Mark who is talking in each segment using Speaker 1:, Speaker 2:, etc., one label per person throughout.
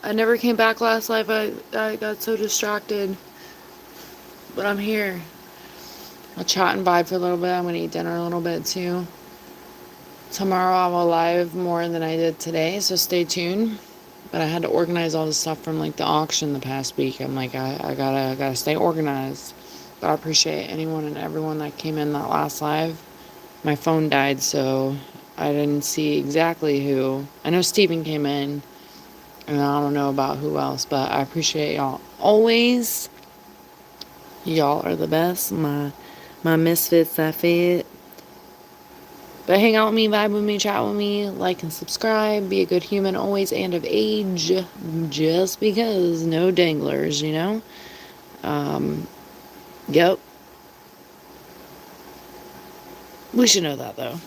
Speaker 1: I never came back last live. I got so distracted. But I'm here. I'll chat and vibe for a little bit. I'm going to eat dinner a little bit too. Tomorrow I will live more than I did today, so stay tuned. But I had to organize all the stuff from like the auction the past week. I'm like, I gotta stay organized. But I appreciate anyone and everyone that came in that last live. My phone died, so I didn't see exactly who. I know Steven came in, and I don't know about who else, but I appreciate y'all always. Y'all are the best. My misfits that fit. But hang out with me, vibe with me, chat with me, like and subscribe. Be a good human always and of age. Just because. No danglers, you know? Yep. We should know that though.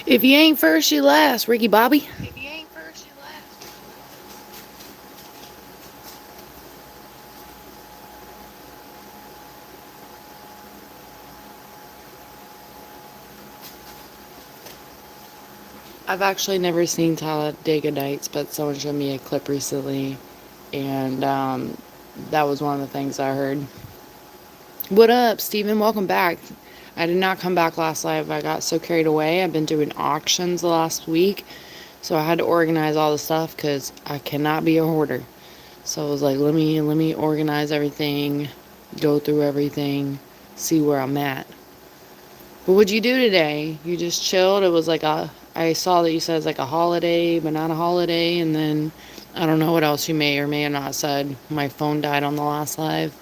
Speaker 1: If you ain't first, you last, Ricky Bobby.
Speaker 2: If you ain't first, you last.
Speaker 1: I've actually never seen Talladega Nights, but someone showed me a clip recently, and that was one of the things I heard. What up, Steven? Welcome back. I did not come back last live. I got so carried away. I've been doing auctions the last week, so I had to organize all the stuff because I cannot be a hoarder. So I was like, let me organize everything, go through everything, see where I'm at. But what'd you do today? You just chilled? It was like I saw that you said it's like a holiday, but not a holiday, and then I don't know what else you may or may have not said. My phone died on the last live.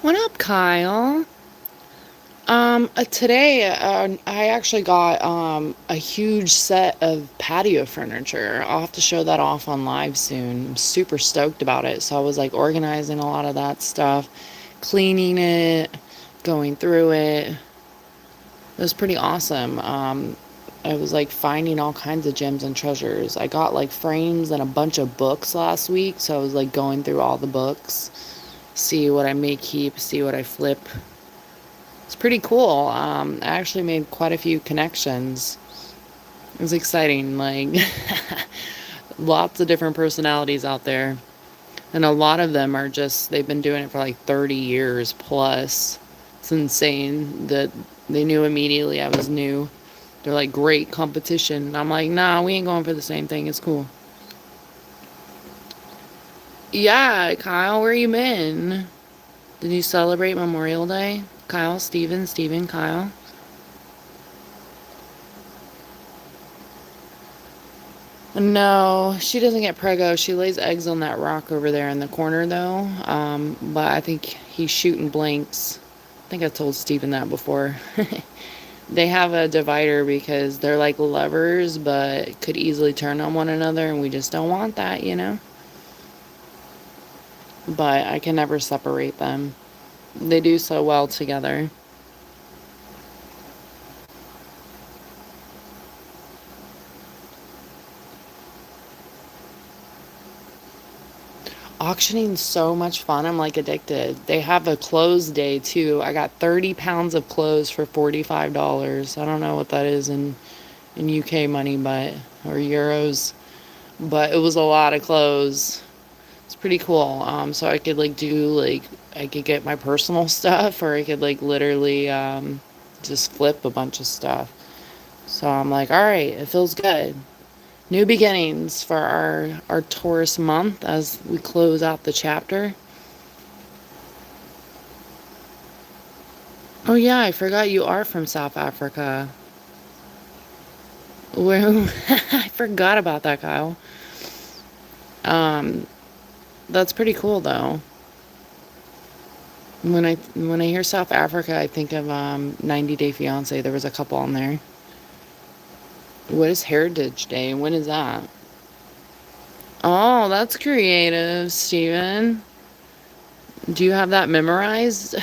Speaker 1: What up, Kyle? Today, I actually got, a huge set of patio furniture. I'll have to show that off on live soon. I'm super stoked about it. So I was like organizing a lot of that stuff, cleaning it, going through it. It was pretty awesome. I was like finding all kinds of gems and treasures. I got like frames and a bunch of books last week. So I was like going through all the books, see what I may keep, see what I flip. It's pretty cool. I actually made quite a few connections. It was exciting. Like, lots of different personalities out there. And a lot of them are just, they've been doing it for like 30 years plus. It's insane that they knew immediately I was new. They're like, great competition. And I'm like, nah, we ain't going for the same thing. It's cool. Yeah, Kyle, where you been? Did you celebrate Memorial Day? Kyle, Steven, Kyle. No, she doesn't get prego. She lays eggs on that rock over there in the corner, though. But I think he's shooting blanks. I think I told Steven that before. They have a divider because they're like levers, but could easily turn on one another, and we just don't want that, you know? But I can never separate them. They do so well together. Auctioning's so much fun. I'm like addicted. They have a clothes day too. I got 30 pounds of clothes for $45. I don't know what that is in UK money, but or euros, but it was a lot of clothes. It's pretty cool. So I could like do like I could get my personal stuff, or I could like literally just flip a bunch of stuff. So I'm like, all right, it feels good. New beginnings for our Taurus month as we close out the chapter. Oh yeah, I forgot you are from South Africa. Where I forgot about that, Kyle. Um, that's pretty cool though. When I hear South Africa, I think of 90 Day Fiance. There was a couple on there. What is Heritage Day? When is that? Oh, that's creative, Steven. Do you have that memorized?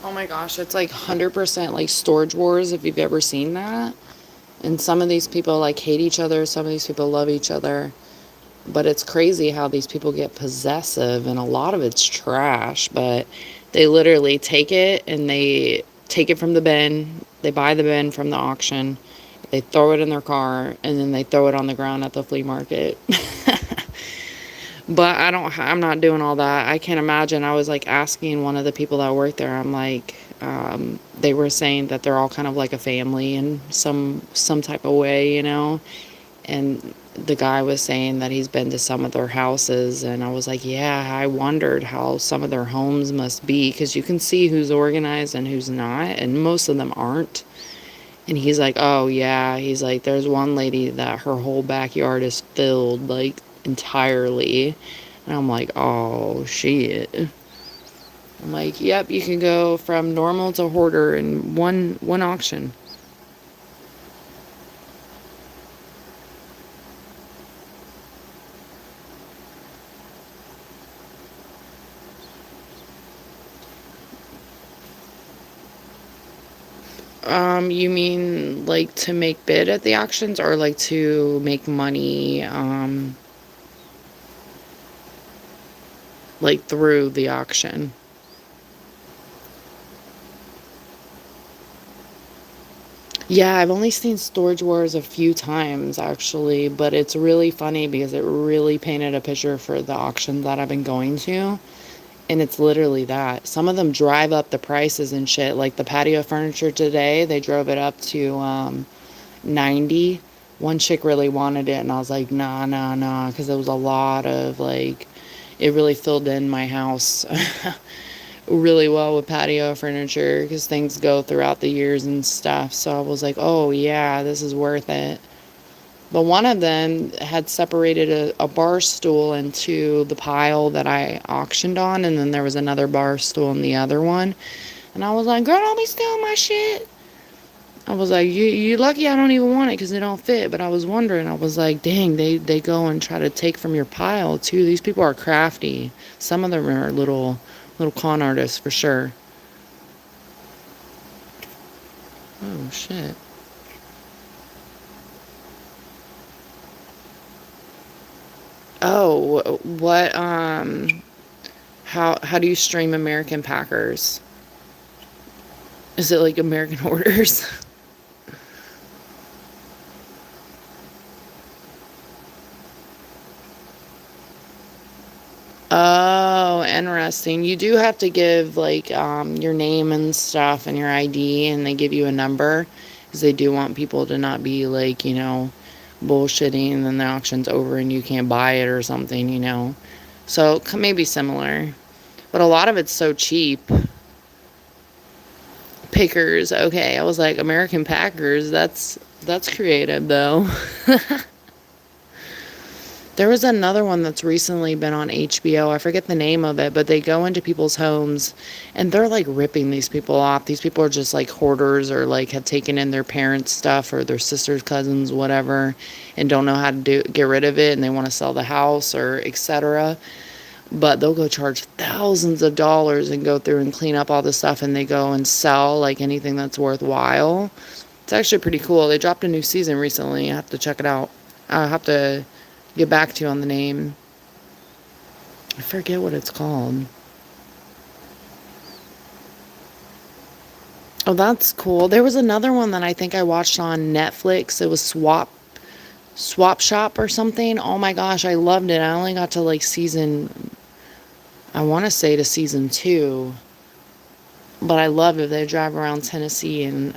Speaker 1: Oh my gosh, it's like 100% like Storage Wars if you've ever seen that. And some of these people like hate each other, some of these people love each other. But it's crazy how these people get possessive, and a lot of it's trash, but they literally take it and they take it from the bin. They buy the bin from the auction. They throw it in their car and then they throw it on the ground at the flea market. But I'm not doing all that. I can't imagine. I was like asking one of the people that work there. I'm like, they were saying that they're all kind of like a family in some type of way, you know. And the guy was saying that he's been to some of their houses, and I was like, yeah, I wondered how some of their homes must be, because you can see who's organized and who's not, and most of them aren't. And he's like, oh yeah, he's like, there's one lady that her whole backyard is filled like entirely. And I'm like, oh shit. I'm like, yep, you can go from normal to hoarder in one auction. You mean like to make bid at the auctions, or like to make money, like through the auction? Yeah, I've only seen Storage Wars a few times actually, but it's really funny because it really painted a picture for the auctions that I've been going to. And it's literally that. Some of them drive up the prices and shit. Like the patio furniture today, they drove it up to 90. One chick really wanted it, and I was like, nah, nah, nah, because it was a lot of like, it really filled in my house really well with patio furniture because things go throughout the years and stuff. So I was like, oh yeah, this is worth it. But one of them had separated a bar stool into the pile that I auctioned on, and then there was another bar stool in the other one. And I was like, girl, don't be stealing my shit. I was like, you lucky I don't even want it because it don't fit. But I was wondering, I was like, dang, they go and try to take from your pile too. These people are crafty. Some of them are little con artists for sure. Oh shit. Oh, what how do you stream American Packers? Is it like American Hoarders? interesting. You do have to give like your name and stuff and your ID, and they give you a number because they do want people to not be like, bullshitting and then the auction's over and you can't buy it or something, So maybe similar. But a lot of it's so cheap. Pickers, okay. I was like, American Packers, that's creative though. There was another one that's recently been on HBO. I forget the name of it, but they go into people's homes and they're like ripping these people off. These people are just like hoarders or like have taken in their parents' stuff or their sisters, cousins, whatever, and don't know how to get rid of it and they want to sell the house or etc. But they'll go charge thousands of dollars and go through and clean up all this stuff, and they go and sell like anything that's worthwhile. It's actually pretty cool. They dropped a new season recently. I have to check it out. I'll have to get back to you on the name. I forget what it's called. Oh, that's cool. There was another one that I think I watched on Netflix. It was Swap Shop or something. Oh my gosh, I loved it. I only got to like I want to say to season 2, but I love it. They drive around Tennessee and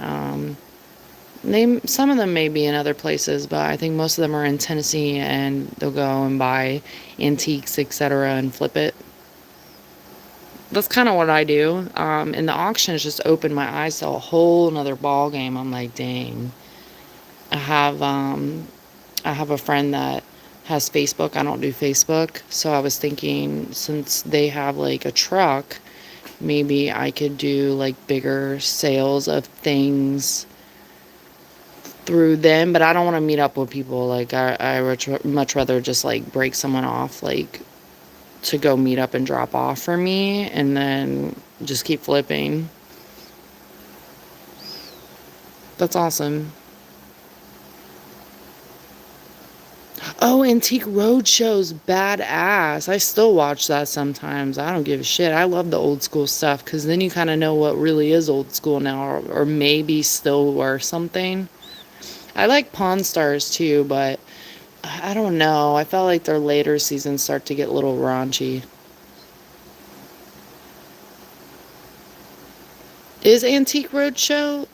Speaker 1: some of them may be in other places, but I think most of them are in Tennessee, and they'll go and buy antiques, etc., and flip it. That's kind of what I do. And the auctions just opened my eyes to a whole another ball game. I'm like, dang. I have I have a friend that has Facebook. I don't do Facebook, so I was thinking since they have like a truck, maybe I could do like bigger sales of things through them, but I don't want to meet up with people. Like, I would much rather just like break someone off, like to go meet up and drop off for me and then just keep flipping. That's awesome. Oh, Antique Roadshow's badass. I still watch that sometimes. I don't give a shit. I love the old school stuff because then you kind of know what really is old school now, or maybe still worth something. I like Pawn Stars too, but I don't know. I felt like their later seasons start to get a little raunchy. Is Antique Roadshow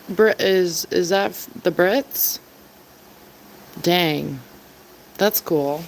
Speaker 1: is that the Brits? Dang, that's cool.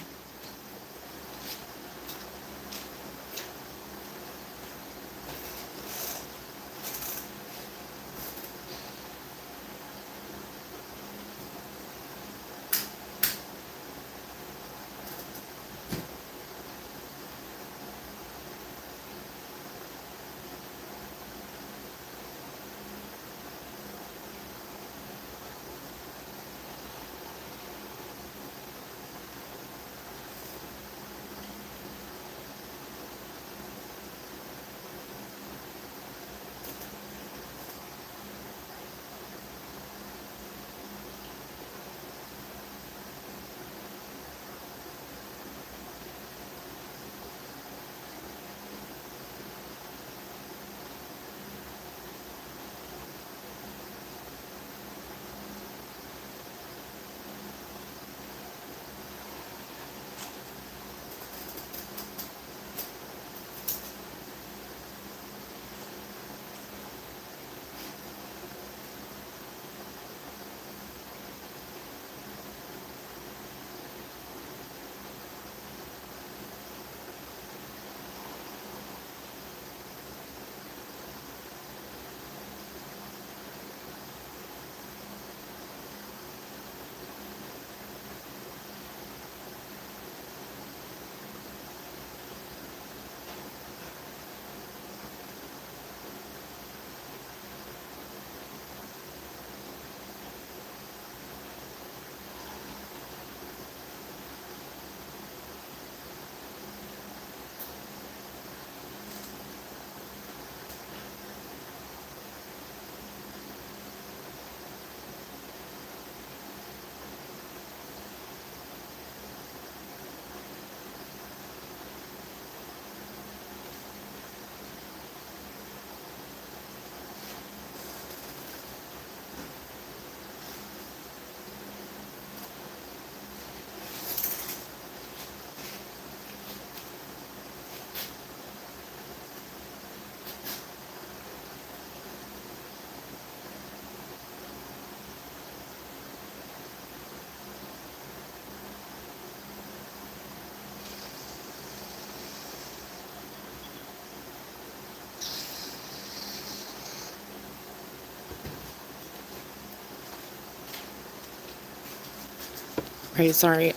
Speaker 1: Right, sorry.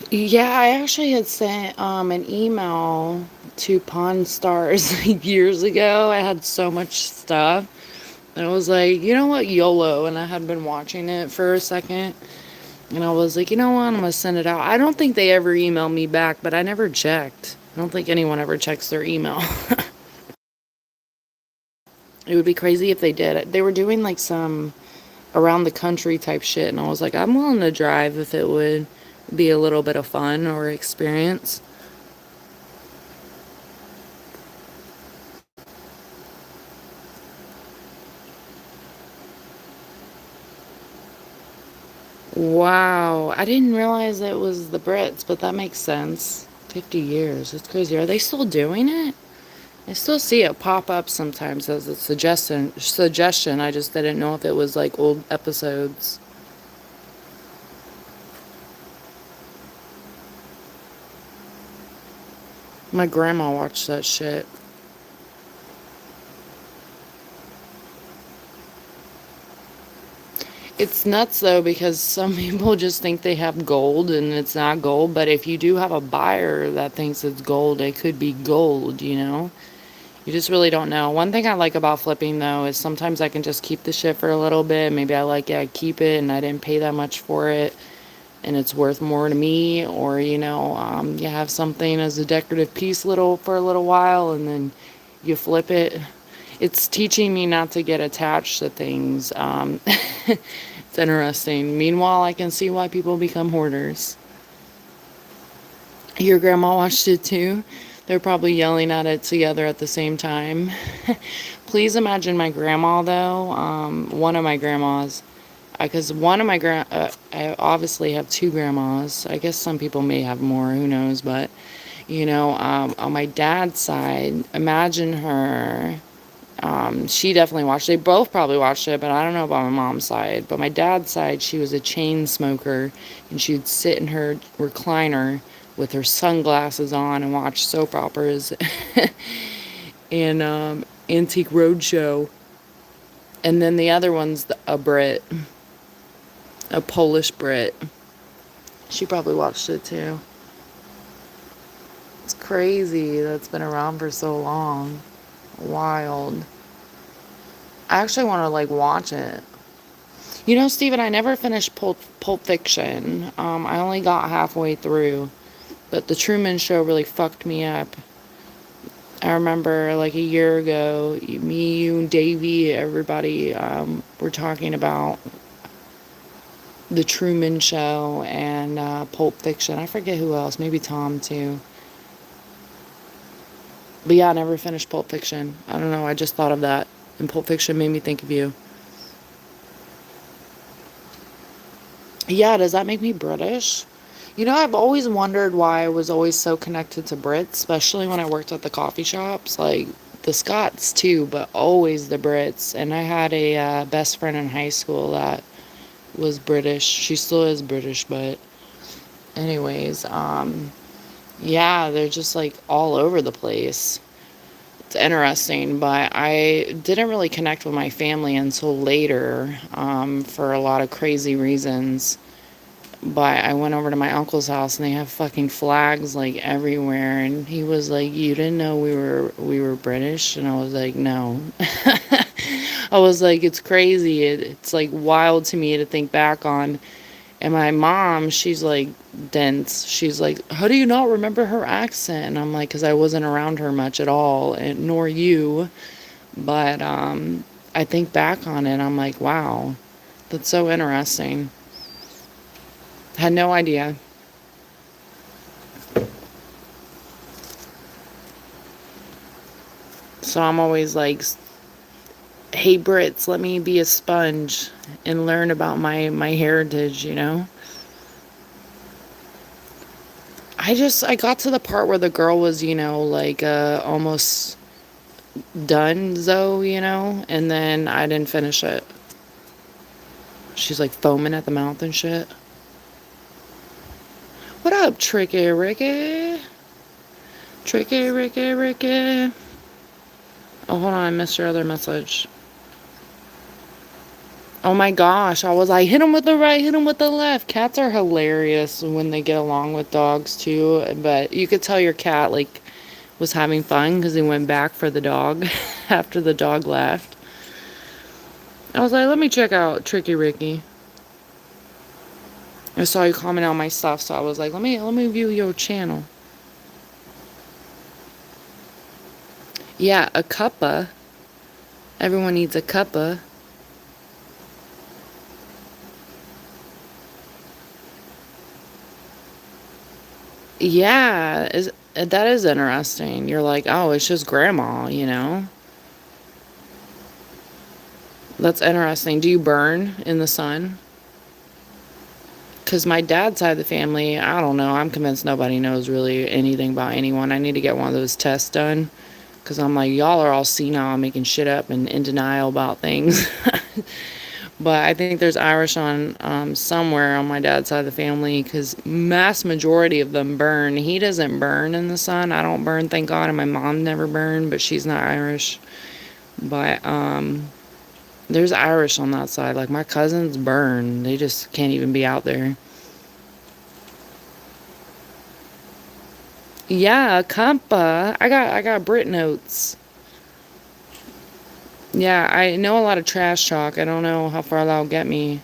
Speaker 1: Yeah, I actually had sent an email to Pawn Stars years ago. I had so much stuff. And I was like, you know what, YOLO. And I had been watching it for a second. And I was like, you know what, I'm going to send it out. I don't think they ever emailed me back, but I never checked. I don't think anyone ever checks their email. It would be crazy if they did. They were doing like some around the country type shit. And I was like, I'm willing to drive if it would be a little bit of fun or experience. Wow, I didn't realize it was the Brits, but that makes sense. 50 years, it's crazy. Are they still doing it? I still see it pop up sometimes as a suggestion. I just didn't know if it was like old episodes. My grandma watched that shit. It's nuts though because some people just think they have gold and it's not gold, but if you do have a buyer that thinks it's gold, it could be gold, you know? You just really don't know. One thing I like about flipping though is sometimes I can just keep the shit for a little bit. Maybe I like it, I keep it and I didn't pay that much for it and it's worth more to me, or you have something as a decorative piece little for a little while and then you flip it. It's teaching me not to get attached to things. It's interesting. Meanwhile, I can see why people become hoarders. Your grandma watched it too. They're probably yelling at it together at the same time. Please imagine my grandma though. One of my grandmas, because one of my I obviously have two grandmas. I guess some people may have more. Who knows? But on my dad's side, imagine her. She definitely watched it. They both probably watched it, but I don't know about my mom's side. But my dad's side, she was a chain smoker, and she'd sit in her recliner with her sunglasses on and watch soap operas and Antique Roadshow. And then the other one's a Brit, a Polish Brit. She probably watched it too. It's crazy that's been around for so long. Wild. I actually want to like watch it. Steven, I never finished Pulp Fiction. I only got halfway through, but the Truman Show really fucked me up. I remember like a year ago, me, you, Davey, everybody were talking about the Truman Show and Pulp Fiction. I forget who else, maybe Tom too. But yeah, I never finished Pulp Fiction. I don't know, I just thought of that. And Pulp Fiction made me think of you. Yeah, does that make me British? I've always wondered why I was always so connected to Brits, especially when I worked at the coffee shops. Like the Scots too, but always the Brits. And I had a best friend in high school that was British. She still is British, but anyways, yeah, they're just like all over the place. It's interesting, but I didn't really connect with my family until later for a lot of crazy reasons. But I went over to my uncle's house and they have fucking flags like everywhere, and he was like, "You didn't know we were British?" And I was like, "No." I was like, "It's crazy. It's like wild to me to think back on." And my mom, she's like dense. She's like, "How do you not remember her accent?" And I'm like, "Cause I wasn't around her much at all, and nor you." But I think back on it, I'm like, "Wow, that's so interesting." Had no idea. So I'm always like, hey Brits, let me be a sponge and learn about my heritage. I got to the part where the girl was, like almost done though, and then I didn't finish it. She's like foaming at the mouth and shit. What up, Tricky Ricky? Tricky Ricky Ricky. Oh, hold on, I missed your other message. Oh my gosh, I was like, hit him with the right, hit him with the left. Cats are hilarious when they get along with dogs too, but you could tell your cat like was having fun because he went back for the dog after the dog left. I was like, let me check out Tricky Ricky. I saw you comment on my stuff, so I was like, let me view your channel. Yeah, a cuppa. Everyone needs a cuppa. Yeah, that is interesting. You're like, oh, it's just grandma, you know? That's interesting. Do you burn in the sun? Because my dad's side of the family, I don't know. I'm convinced nobody knows really anything about anyone. I need to get one of those tests done. Because I'm like, y'all are all senile, making shit up and in denial about things. But I think there's Irish on somewhere on my dad's side of the family because mass majority of them burn. He doesn't burn in the sun. I don't burn, thank God. And my mom never burned, but she's not Irish. But there's Irish on that side. Like my cousins burn. They just can't even be out there. Yeah, compa. I got Brit notes. Yeah, I know a lot of trash talk. I don't know how far that'll get me.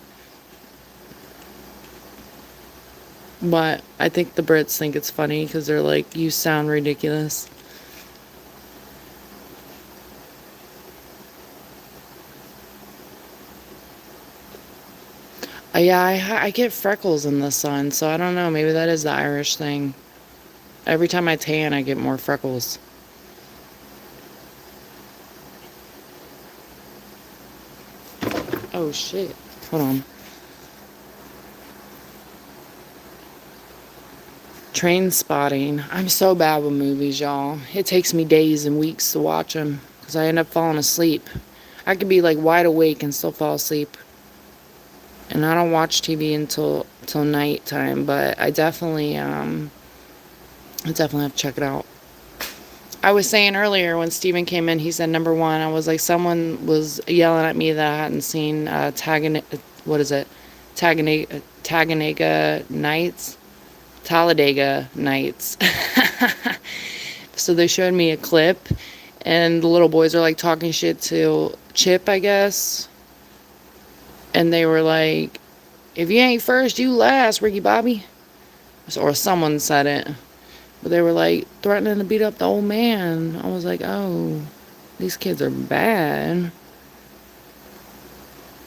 Speaker 1: But I think the Brits think it's funny because they're like, you sound ridiculous. Yeah, I get freckles in the sun, so I don't know. Maybe that is the Irish thing. Every time I tan, I get more freckles. Oh shit. Hold on. Train spotting. I'm so bad with movies, y'all. It takes me days and weeks to watch them because I end up falling asleep. I could be like wide awake and still fall asleep. And I don't watch TV until nighttime, but I definitely have to check it out. I was saying earlier when Steven came in, he said number one. I was like, someone was yelling at me that I hadn't seen what is it? Taganega Nights? Talladega Nights. So they showed me a clip, and the little boys are like talking shit to Chip, I guess. And they were like, if you ain't first, you last, Ricky Bobby. Or someone said it. But they were like threatening to beat up the old man. I was like, oh, these kids are bad.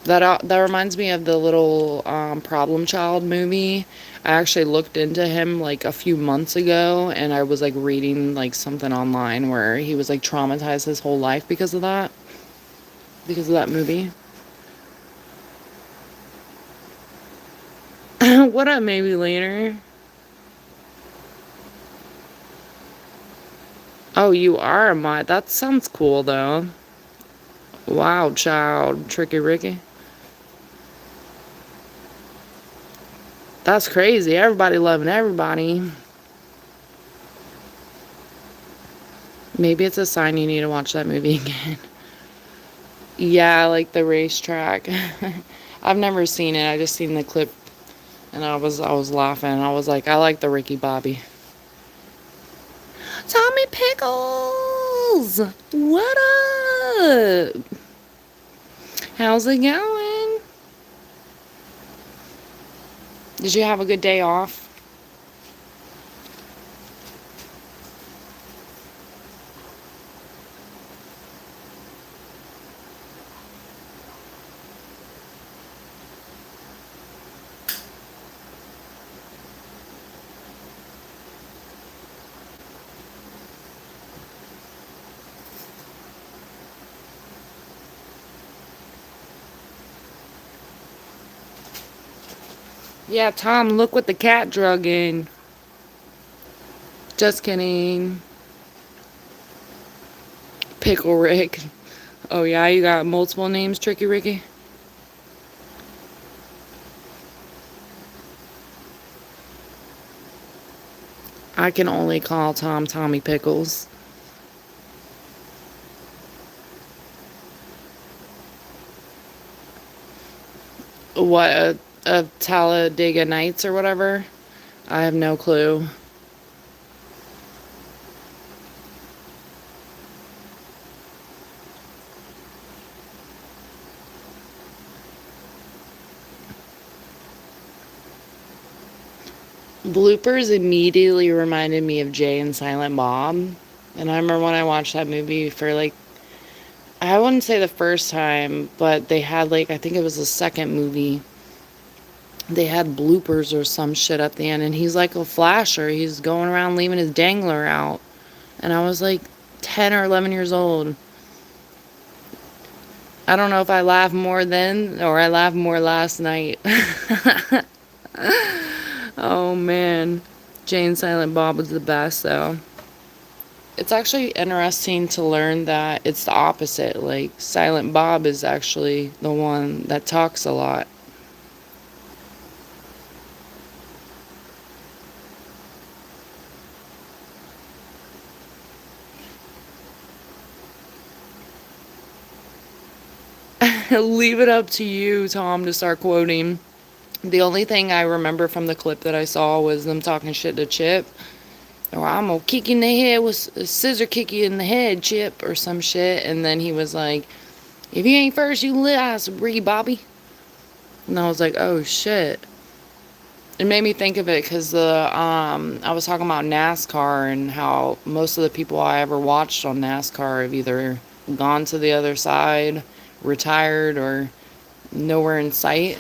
Speaker 1: That reminds me of the little Problem Child movie. I actually looked into him like a few months ago, and I was like reading like something online where he was like traumatized his whole life because of that movie. What up, maybe later? Oh, you are a mod. That sounds cool though. Wow, child, Tricky Ricky. That's crazy. Everybody loving everybody. Maybe it's a sign you need to watch that movie again. Yeah, like the racetrack. I've never seen it. I just seen the clip and I was laughing. I was like, I like the Ricky Bobby. Tommy Pickles! What up? How's it going? Did you have a good day off? Yeah, Tom, look what the cat drug in. Just kidding. Pickle Rick. Oh yeah, you got multiple names, Tricky Ricky? I can only call Tom Tommy Pickles. What, Talladega Nights or whatever? I have no clue. Bloopers immediately reminded me of Jay and Silent Bob. And I remember when I watched that movie for like, I wouldn't say the first time, but they had like, I think it was the second movie. They had bloopers or some shit at the end, and he's like a flasher. He's going around leaving his dangler out. And I was like 10 or 11 years old. I don't know if I laughed more then or I laughed more last night. Oh man. Jane Silent Bob was the best though. It's actually interesting to learn that it's the opposite. Like, Silent Bob is actually the one that talks a lot. Leave it up to you, Tom, to start quoting. The only thing I remember from the clip that I saw was them talking shit to Chip. Or I'm gonna kick you in the head with a scissor, kick you in the head, Chip, or some shit. And then he was like, if you ain't first, you last, Bree Bobby. And I was like, oh shit. It made me think of it because I was talking about NASCAR and how most of the people I ever watched on NASCAR have either gone to the other side, retired, or nowhere in sight.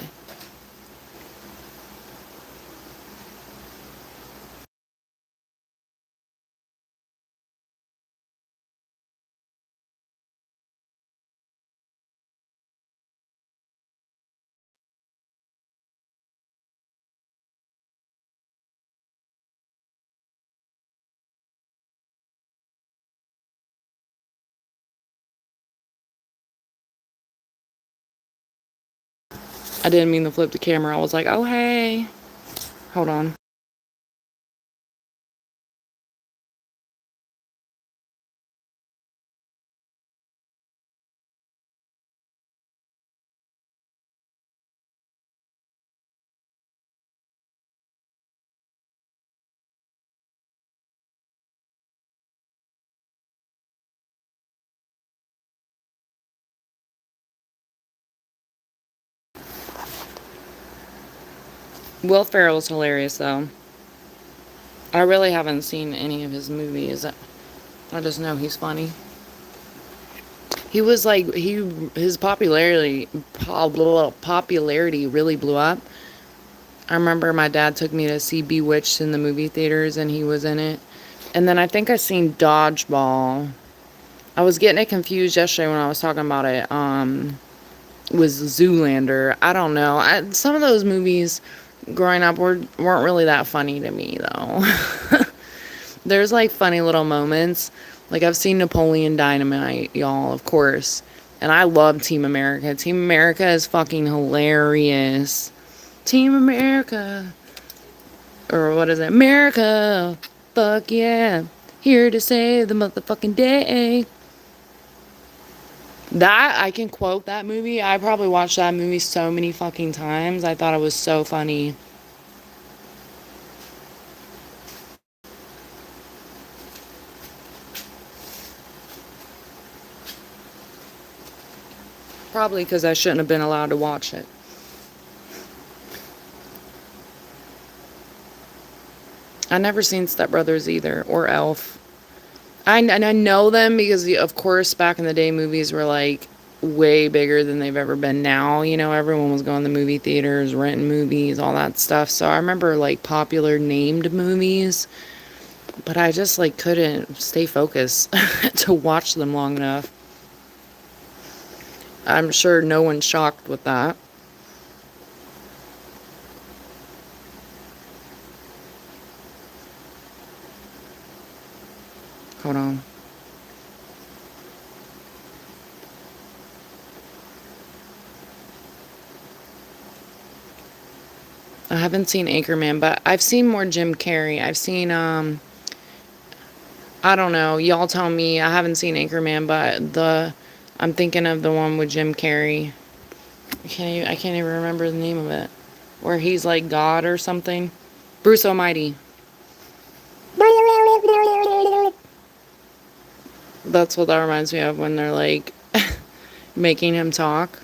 Speaker 1: I didn't mean to flip the camera. I was like, oh hey, hold on. Will Ferrell's hilarious though. I really haven't seen any of his movies. I just know he's funny. He was like his popularity really blew up. I remember my dad took me to see Bewitched in the movie theaters and he was in it. And then I think I seen Dodgeball. I was getting it confused yesterday when I was talking about it. Was Zoolander. I don't know. Some of those movies growing up weren't really that funny to me though. There's like funny little moments. Like I've seen Napoleon Dynamite, y'all, of course. And I love Team America. Team America is fucking hilarious. Team America. Or what is it? America. Fuck yeah. Here to save the motherfucking day. That, I can quote that movie. I probably watched that movie so many fucking times. I thought it was so funny. Probably because I shouldn't have been allowed to watch it. I never seen Step Brothers either, or Elf. I know them because, of course, back in the day, movies were like way bigger than they've ever been now. You know, everyone was going to movie theaters, renting movies, all that stuff. So I remember like popular named movies, but I just like couldn't stay focused to watch them long enough. I'm sure no one's shocked with that. Hold on. I haven't seen Anchorman, but I've seen more Jim Carrey. I've seen I don't know. Y'all tell me. I haven't seen Anchorman, but I'm thinking of the one with Jim Carrey. I can't even remember the name of it. Where he's like God or something. Bruce Almighty. That's what that reminds me of when they're like making him talk.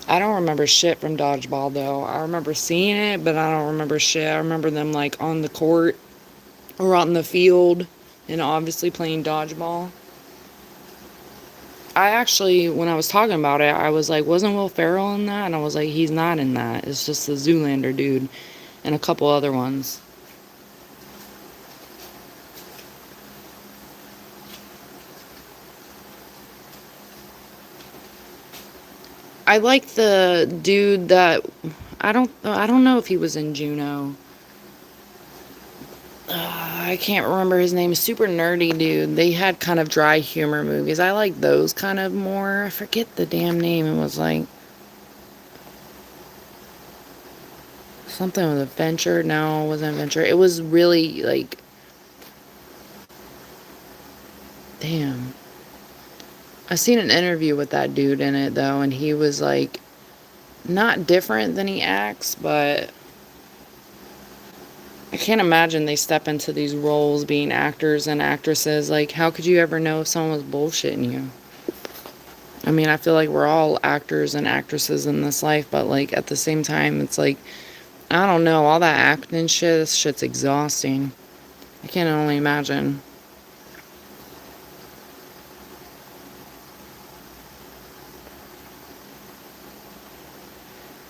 Speaker 1: I don't remember shit from Dodgeball though. I remember seeing it, but I don't remember shit. I remember them like on the court or on the field and obviously playing dodgeball. I actually, when I was talking about it, I was like, wasn't Will Ferrell in that? And I was like, he's not in that. It's just the Zoolander dude and a couple other ones. I like the dude that I don't know if he was in Juno. I can't remember his name. Super nerdy dude. They had kind of dry humor movies. I like those kind of more. I forget the damn name. It was like something with adventure. No, it wasn't adventure. It was really like, damn. I seen an interview with that dude in it though, and he was like not different than he acts, but I can't imagine they step into these roles being actors and actresses. Like, how could you ever know if someone was bullshitting you? I mean, I feel like we're all actors and actresses in this life, but like at the same time, it's like, I don't know, all that acting and shit, this shit's exhausting. I can only imagine.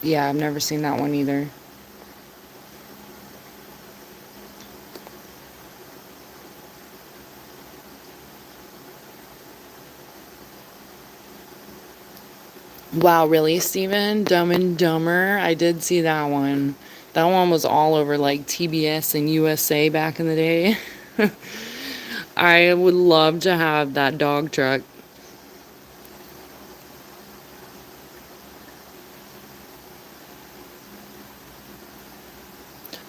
Speaker 1: Yeah, I've never seen that one either. Wow, really, Steven? Dumb and Dumber? I did see that one. That one was all over like TBS and USA back in the day. I would love to have that dog truck.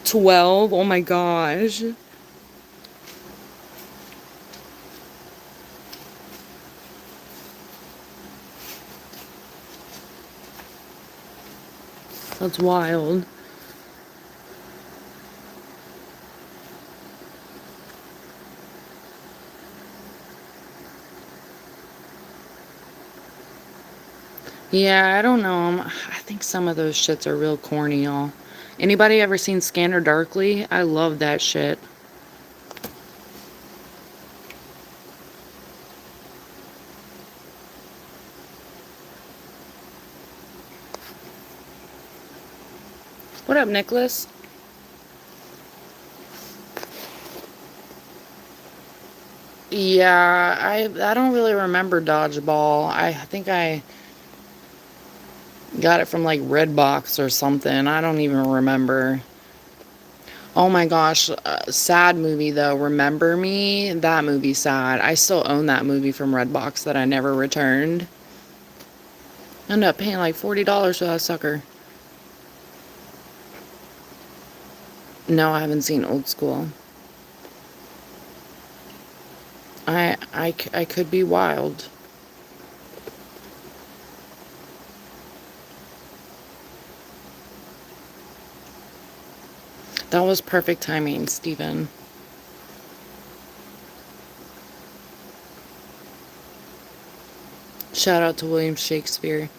Speaker 1: 12? Oh my gosh. That's wild. Yeah, I don't know. I think some of those shits are real corny, y'all. Anybody ever seen Scanner Darkly? I love that shit. What up, Nicholas? Yeah, I don't really remember Dodgeball. I think I got it from like Redbox or something. I don't even remember. Oh my gosh, sad movie though. Remember Me? That movie sad. I still own that movie from Redbox that I never returned. Ended up paying like $40 for that sucker. No, I haven't seen Old School. I could be wild. That was perfect timing, Steven. Shout out to William Shakespeare.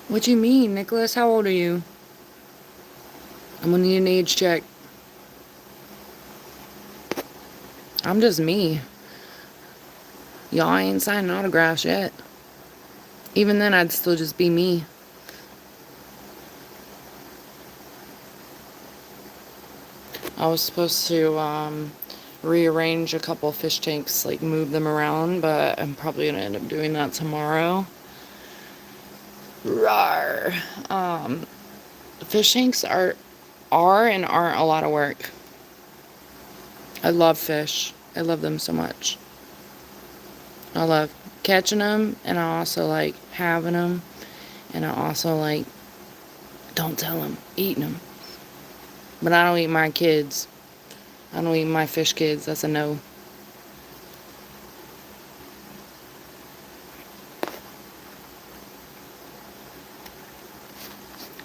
Speaker 1: What do you mean, Nicholas? How old are you? I'm gonna need an age check. I'm just me. Y'all ain't signing autographs yet. Even then, I'd still just be me. I was supposed to rearrange a couple fish tanks, like move them around, but I'm probably gonna end up doing that tomorrow. Rawr. Fish tanks are and aren't a lot of work. I love fish. I love them so much. I love catching them, and I also like having them, and I also like, don't tell them, eating them. But I don't eat my kids. I don't eat my fish kids. That's a no.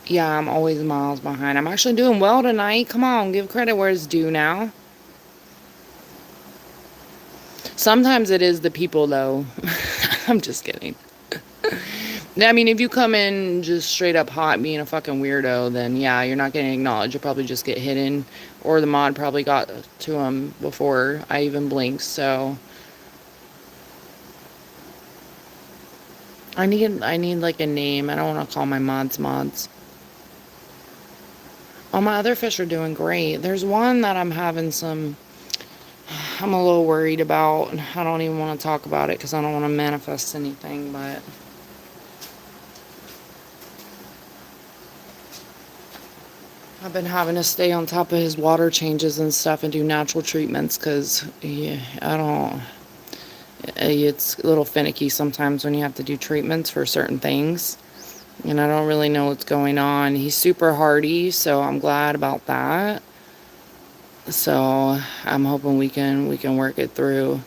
Speaker 1: Yeah, I'm always miles behind. I'm actually doing well tonight. Come on, give credit where it's due now. Sometimes it is the people, though. I'm just kidding. I mean, if you come in just straight up hot being a fucking weirdo, then yeah, you're not getting acknowledged. You'll probably just get hidden. Or the mod probably got to him before I even blinked, so. I need like a name. I don't want to call my mods. Oh, my other fish are doing great. There's one that I'm a little worried about. I don't even want to talk about it because I don't want to manifest anything, but I've been having to stay on top of his water changes and stuff and do natural treatments because I don't. It's a little finicky sometimes when you have to do treatments for certain things. And I don't really know what's going on. He's super hardy, so I'm glad about that. So I'm hoping we can work it through.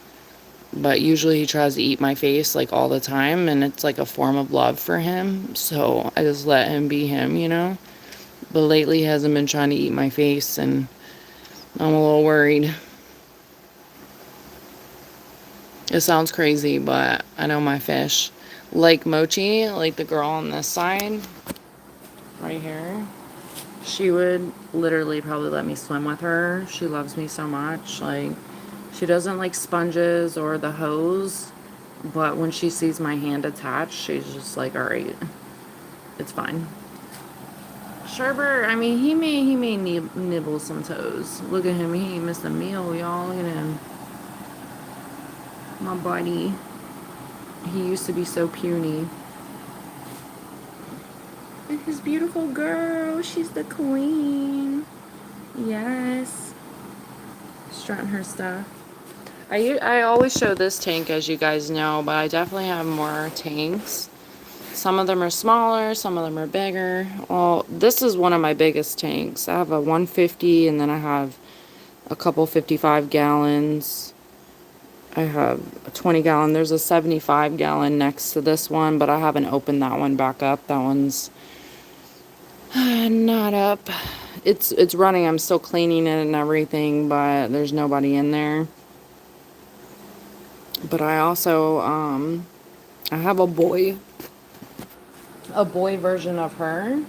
Speaker 1: But usually he tries to eat my face like all the time, and it's like a form of love for him. So I just let him be him. But lately he hasn't been trying to eat my face, and I'm a little worried. It sounds crazy, but I know my fish. Like Mochi, like the girl on this side, right here. She would literally probably let me swim with her. She loves me so much. Like, she doesn't like sponges or the hose, but when she sees my hand attached, she's just like, all right, it's fine. Sherbert, I mean, he may nibble some toes. Look at him, he ain't missed a meal, y'all. Look at him, my buddy. He used to be so puny. And his beautiful girl, she's the queen. Yes, strutting her stuff. I always show this tank, as you guys know, but I definitely have more tanks. Some of them are smaller, some of them are bigger. Well, this is one of my biggest tanks. I have a 150, and then I have a couple 55 gallons. I have a 20 gallon. There's a 75 gallon next to this one, but I haven't opened that one back up. That one's not up. It's running. I'm still cleaning it and everything, but there's nobody in there. But I also I have a boy version of her,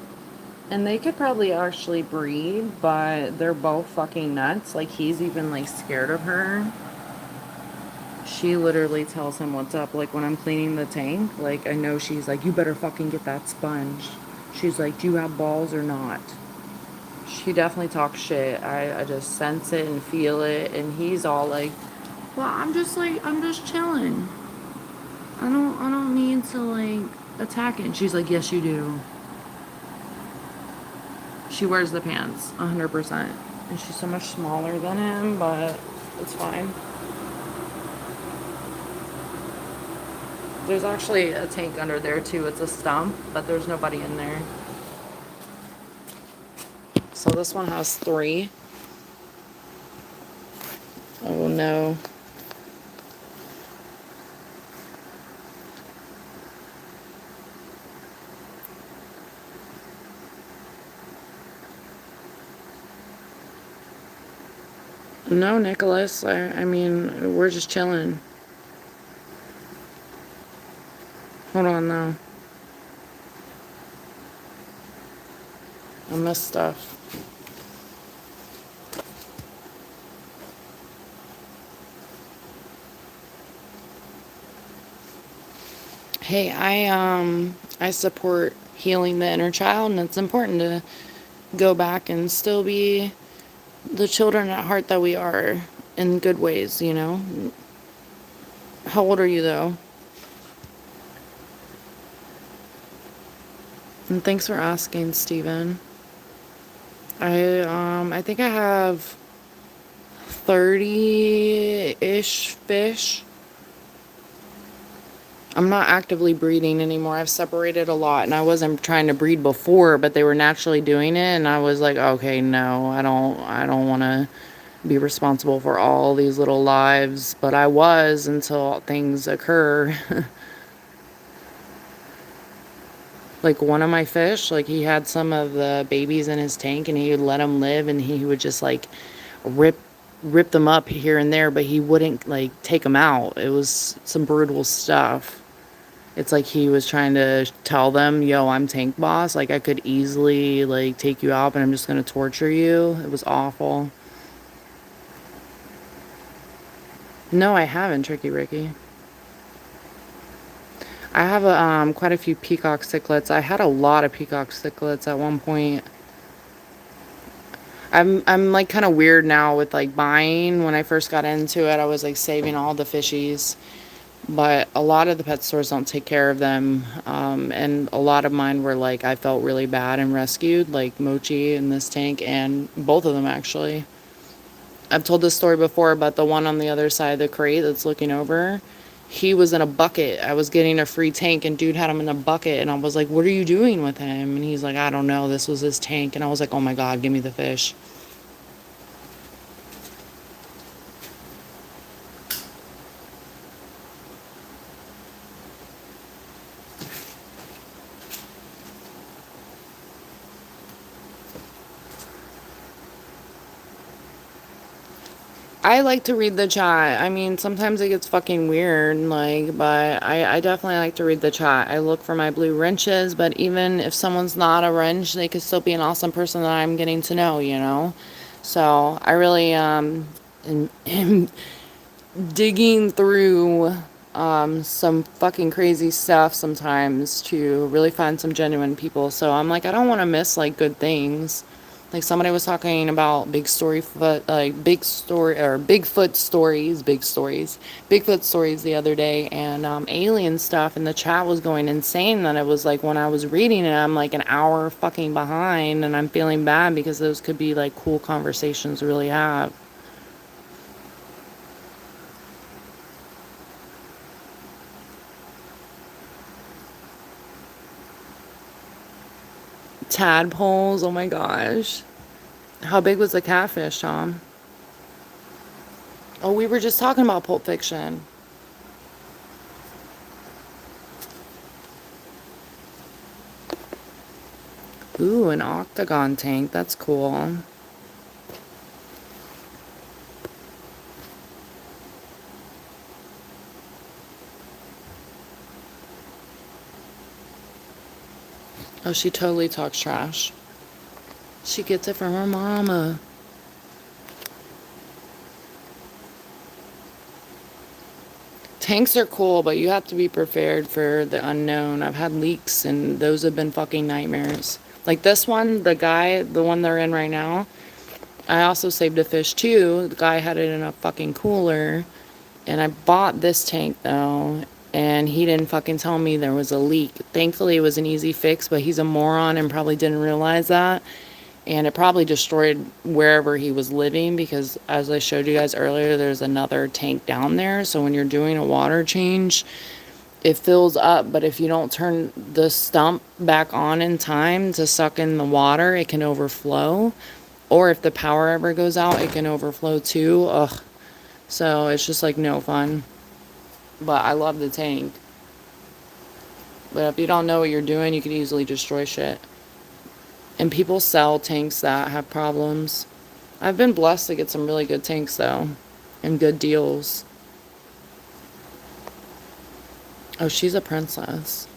Speaker 1: and they could probably actually breed, but they're both fucking nuts. Like, he's even like scared of her. She literally tells him what's up. Like, when I'm cleaning the tank, like, I know she's like, you better fucking get that sponge. She's like, do you have balls or not? She definitely talks shit. I just sense it and feel it, and he's all like, well, I'm just chilling. I don't need to like attack it. And she's like, yes, you do. She wears the pants 100%. And she's so much smaller than him, but it's fine. There's actually a tank under there too. It's a stump, but there's nobody in there. So this one has 3. Oh no. No, Nicholas. I mean, we're just chilling. Hold on though. I missed stuff. Hey, I support healing the inner child, and it's important to go back and still be the children at heart that we are in good ways. How old are you though? And thanks for asking, Steven. I think I have 30-ish fish. I'm not actively breeding anymore. I've separated a lot, and I wasn't trying to breed before, but they were naturally doing it, and I was like, okay, no, I don't want to be responsible for all these little lives, but I was until things occur. Like one of my fish, like he had some of the babies in his tank, and he would let them live, and he would just like rip rip them up here and there, but he wouldn't like take them out. It was some brutal stuff. It's like he was trying to tell them, yo, I'm tank boss. Like I could easily like take you out, but I'm just gonna torture you. It was awful. No, I haven't, Tricky Ricky. I have quite a few peacock cichlids. I had a lot of peacock cichlids at one point. I'm like kind of weird now with like buying. When I first got into it, I was like saving all the fishies, but a lot of the pet stores don't take care of them. And a lot of mine were like I felt really bad and rescued, like Mochi in this tank, and both of them actually. I've told this story before, but the one on the other side of the crate that's looking over, he was in a bucket. I was getting a free tank, and dude had him in a bucket, and I was like, what are you doing with him? And he's like, I don't know, this was his tank. And I was like, oh my god, give me the fish. I like to read the chat. I mean, sometimes it gets fucking weird, like, but I definitely like to read the chat. I look for my blue wrenches, but even if someone's not a wrench, they could still be an awesome person that I'm getting to know, you know? So I really am digging through some fucking crazy stuff sometimes to really find some genuine people. So I'm like, I don't want to miss like good things. Like somebody was talking about Bigfoot stories the other day, and alien stuff, and the chat was going insane. That it was like when I was reading it, I'm like an hour fucking behind, and I'm feeling bad because those could be like cool conversations to really have. Tadpoles, oh my gosh. How big was the catfish, Tom? Oh, we were just talking about Pulp Fiction. Ooh, an octagon tank. That's cool. Oh, she totally talks trash. She gets it from her mama. Tanks are cool, but you have to be prepared for the unknown. I've had leaks, and those have been fucking nightmares. Like this one, the one they're in right now, I also saved a fish too. The guy had it in a fucking cooler, and I bought this tank though, and he didn't fucking tell me there was a leak. Thankfully, it was an easy fix, but he's a moron and probably didn't realize that. And it probably destroyed wherever he was living because, as I showed you guys earlier, there's another tank down there. So when you're doing a water change, it fills up, but if you don't turn the stump back on in time to suck in the water, it can overflow. Or if the power ever goes out, it can overflow too. Ugh. So it's just like no fun. But I love the tank. But if you don't know what you're doing, you can easily destroy shit. And people sell tanks that have problems. I've been blessed to get some really good tanks though, and good deals. Oh, she's a princess.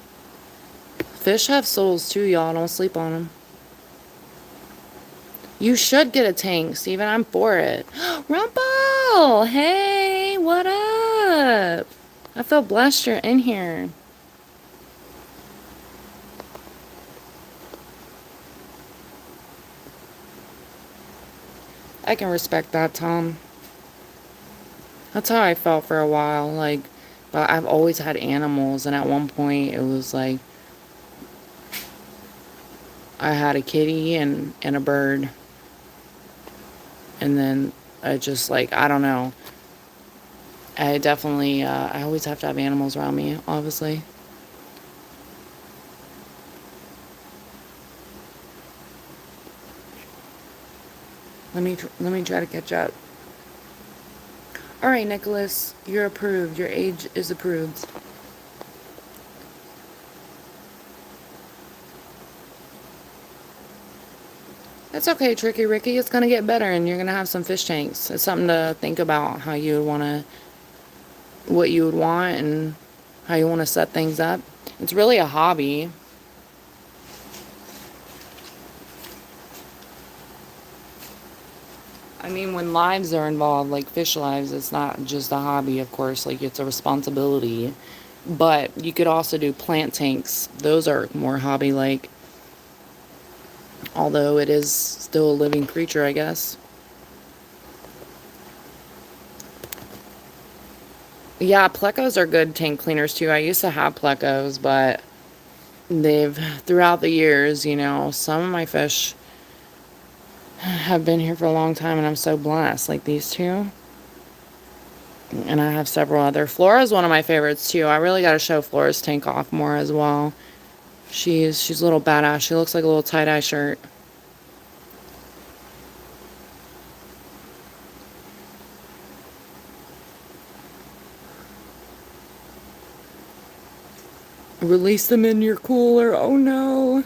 Speaker 1: Fish have souls too, y'all. Don't sleep on them. You should get a tank, Steven. I'm for it. Rumple! Hey, what up? I feel blessed you're in here. I can respect that, Tom. That's how I felt for a while. Like, but I've always had animals, and at one point it was like I had a kitty and a bird. And then I just like, I don't know. I definitely, I always have to have animals around me, obviously. Let me try to catch up. All right, Nicholas, you're approved. Your age is approved. That's okay, Tricky Ricky. It's gonna get better, and you're gonna have some fish tanks. It's something to think about how you would wanna, what you would want, and how you want to set things up. It's really a hobby. I mean, when lives are involved, like fish lives, it's not just a hobby, of course, like it's a responsibility. But you could also do plant tanks. Those are more hobby like, although it is still a living creature, I guess. Yeah, plecos are good tank cleaners too. I used to have plecos, but they've, throughout the years, some of my fish have been here for a long time, and I'm so blessed, like these two. And I have several other. Flora's one of my favorites too. I really got to show Flora's tank off more as well. She's a little badass. She looks like a little tie-dye shirt. Release them in your cooler. Oh no.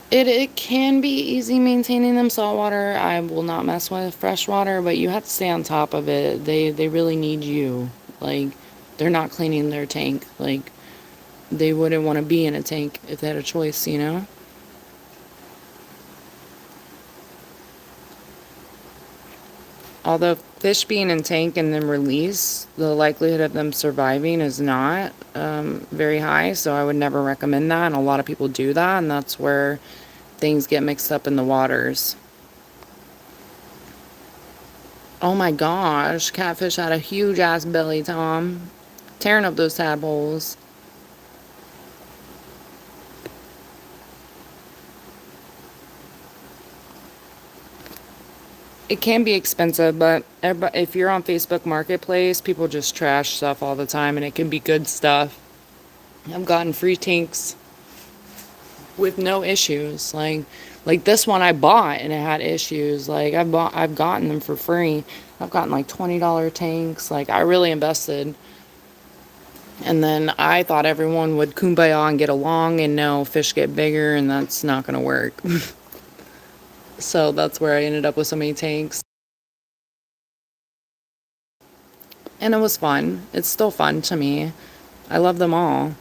Speaker 1: It can be easy maintaining them saltwater. I will not mess with freshwater, but you have to stay on top of it. They really need you. Like, they're not cleaning their tank. Like, they wouldn't want to be in a tank if they had a choice. Although fish being in tank and then release, the likelihood of them surviving is not very high, so I would never recommend that. And a lot of people do that, and that's where things get mixed up in the waters. Oh my gosh, catfish had a huge ass belly, Tom. Tearing up those tadpoles. It can be expensive, but if you're on Facebook Marketplace, people just trash stuff all the time, and it can be good stuff. I've gotten free tanks with no issues. Like this one I bought and it had issues. Like I've gotten them for free. I've gotten like $20 tanks. Like I really invested. And then I thought everyone would kumbaya and get along, and no, fish get bigger, and that's not going to work. So that's where I ended up with so many tanks. And it was fun. It's still fun to me. I love them all.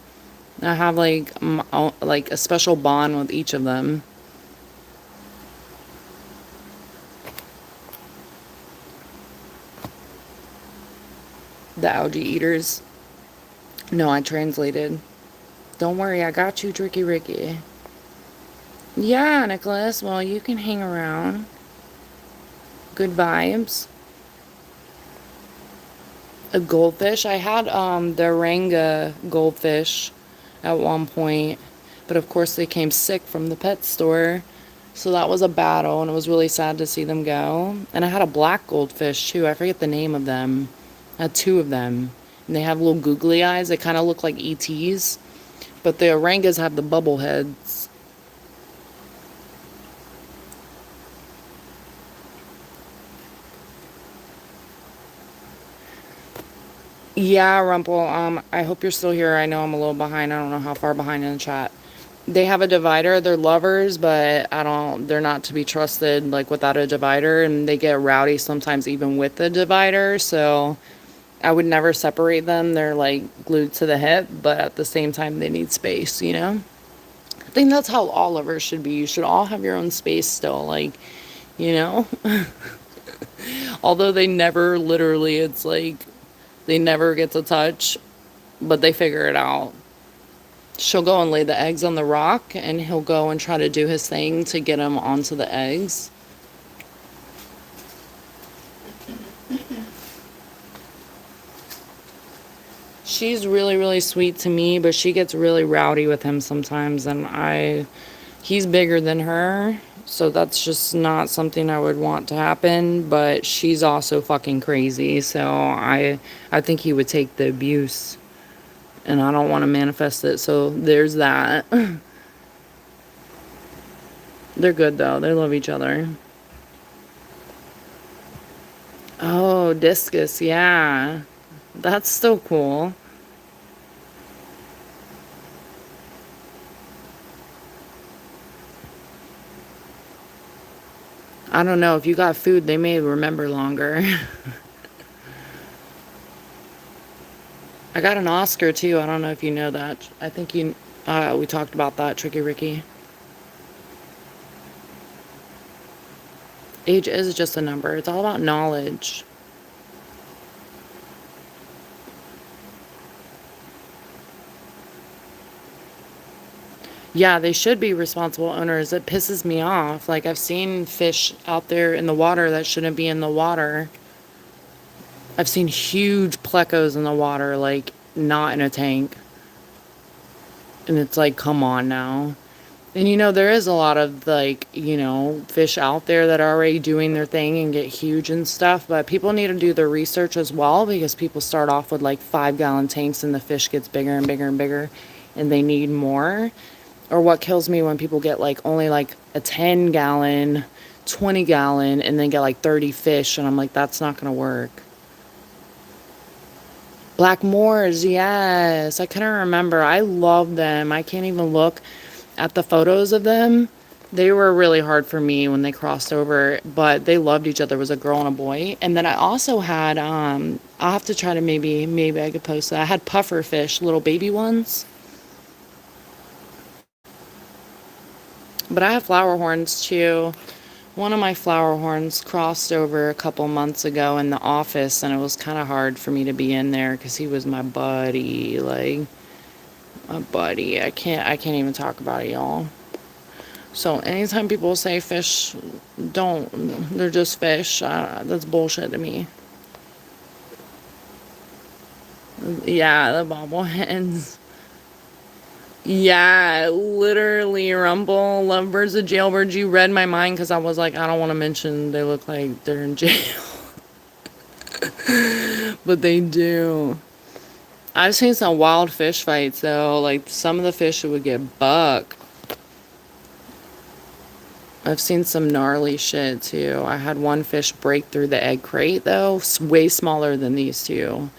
Speaker 1: I have like a special bond with each of them. The algae eaters. No, I translated. Don't worry, I got you, Tricky Ricky. Yeah, Nicholas. Well, you can hang around. Good vibes. A goldfish. I had the Ranga goldfish at one point, but of course they came sick from the pet store. So that was a battle, and it was really sad to see them go. And I had a black goldfish too. I forget the name of them. I had two of them. And they have little googly eyes. They kind of look like ETs. But the Orangas have the bubble heads. Yeah, Rumple. I hope you're still here. I know I'm a little behind. I don't know how far behind in the chat. They have a divider. They're lovers, but they're not to be trusted like without a divider, and they get rowdy sometimes even with the divider. So I would never separate them. They're like glued to the hip, but at the same time they need space. I think that's how all lovers should be. You should all have your own space still, like, you know? Although they never literally, it's like they never get to touch, but they figure it out. She'll go and lay the eggs on the rock, and he'll go and try to do his thing to get them onto the eggs. She's really, really sweet to me, but she gets really rowdy with him sometimes, and he's bigger than her, So that's just not something I would want to happen, but she's also fucking crazy. So I think he would take the abuse and I don't want to manifest it. So there's that. They're good though. They love each other. Oh, discus. Yeah. That's still cool. I don't know. If you got food, they may remember longer. I got an Oscar too. I don't know if you know that. I think we talked about that, Tricky Ricky. Age is just a number. It's all about knowledge. Yeah, they should be responsible owners. It pisses me off. Like, I've seen fish out there in the water that shouldn't be in the water. I've seen huge plecos in the water, like, not in a tank. And it's like, come on now. And there is a lot of like, fish out there that are already doing their thing and get huge and stuff, but people need to do their research as well because people start off with like 5 gallon tanks and the fish gets bigger and bigger and bigger and they need more. Or what kills me when people get like only like a 10 gallon, 20 gallon, and then get like 30 fish, and I'm like, that's not gonna work. Black Moors, yes. I couldn't remember. I love them. I can't even look at the photos of them. They were really hard for me when they crossed over, but they loved each other. It was a girl and a boy. And then I also had I'll have to try to maybe I could post that. I had puffer fish, little baby ones. But I have flower horns too. One of my flower horns crossed over a couple months ago in the office, and it was kind of hard for me to be in there because he was my buddy, like my buddy. I can't even talk about it, y'all. So anytime people say fish don't, they're just fish, that's bullshit to me. Yeah, the bobbleheads. Yeah, literally, Rumble, Lovebirds of Jailbirds. You read my mind because I was like, I don't want to mention they look like they're in jail. But they do. I've seen some wild fish fights though. Like some of the fish would get buck. I've seen some gnarly shit too. I had one fish break through the egg crate though, way smaller than these two.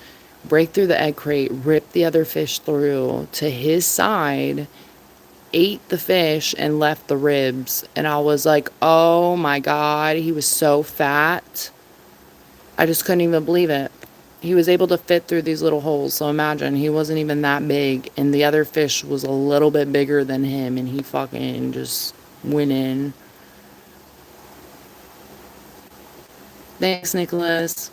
Speaker 1: Break through the egg crate, rip the other fish through to his side, ate the fish, and left the ribs. And I was like, oh my God, he was so fat. I just couldn't even believe it. He was able to fit through these little holes. So imagine he wasn't even that big, and the other fish was a little bit bigger than him, and he fucking just went in. Thanks, Nicholas.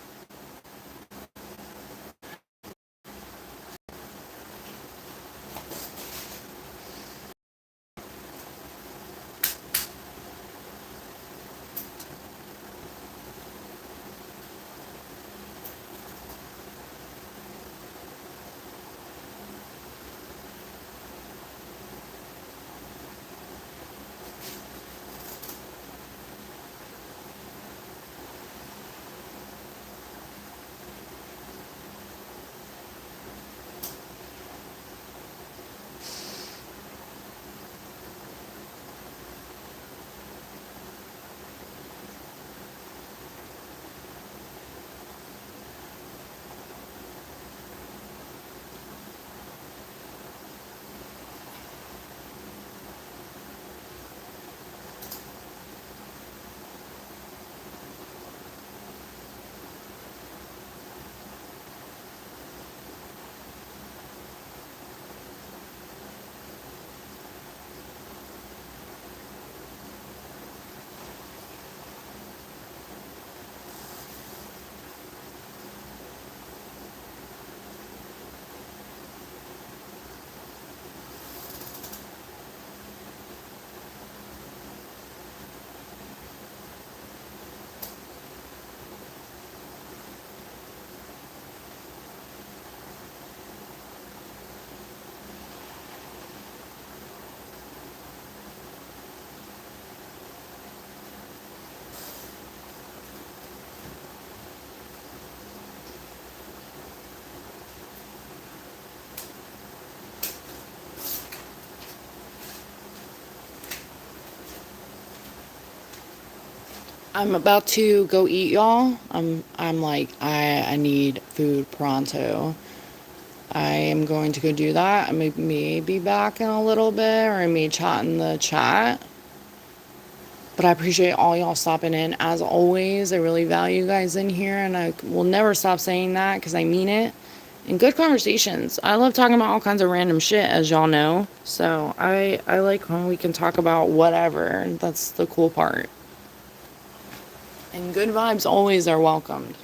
Speaker 1: I'm about to go eat, y'all. I'm like I need food pronto. I am going to go do that. I may be back in a little bit, or I may chat in the chat. But I appreciate all y'all stopping in. As always, I really value you guys in here, and I will never stop saying that because I mean it. And good conversations. I love talking about all kinds of random shit, as y'all know. So I like when we can talk about whatever. That's the cool part. And good vibes always are welcomed.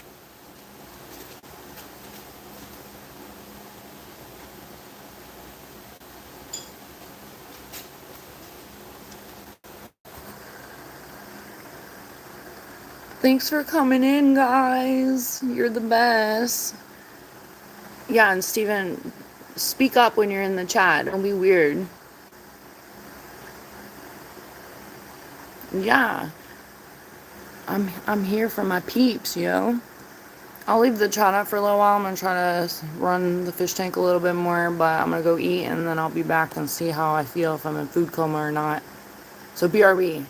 Speaker 1: Thanks for coming in, guys. You're the best. Yeah, and Steven, speak up when you're in the chat. Don't be weird. Yeah, I'm here for my peeps, yo. I'll leave the chat up for a little while. I'm gonna try to run the fish tank a little bit more, but I'm gonna go eat and then I'll be back and see how I feel, if I'm in food coma or not. So BRB.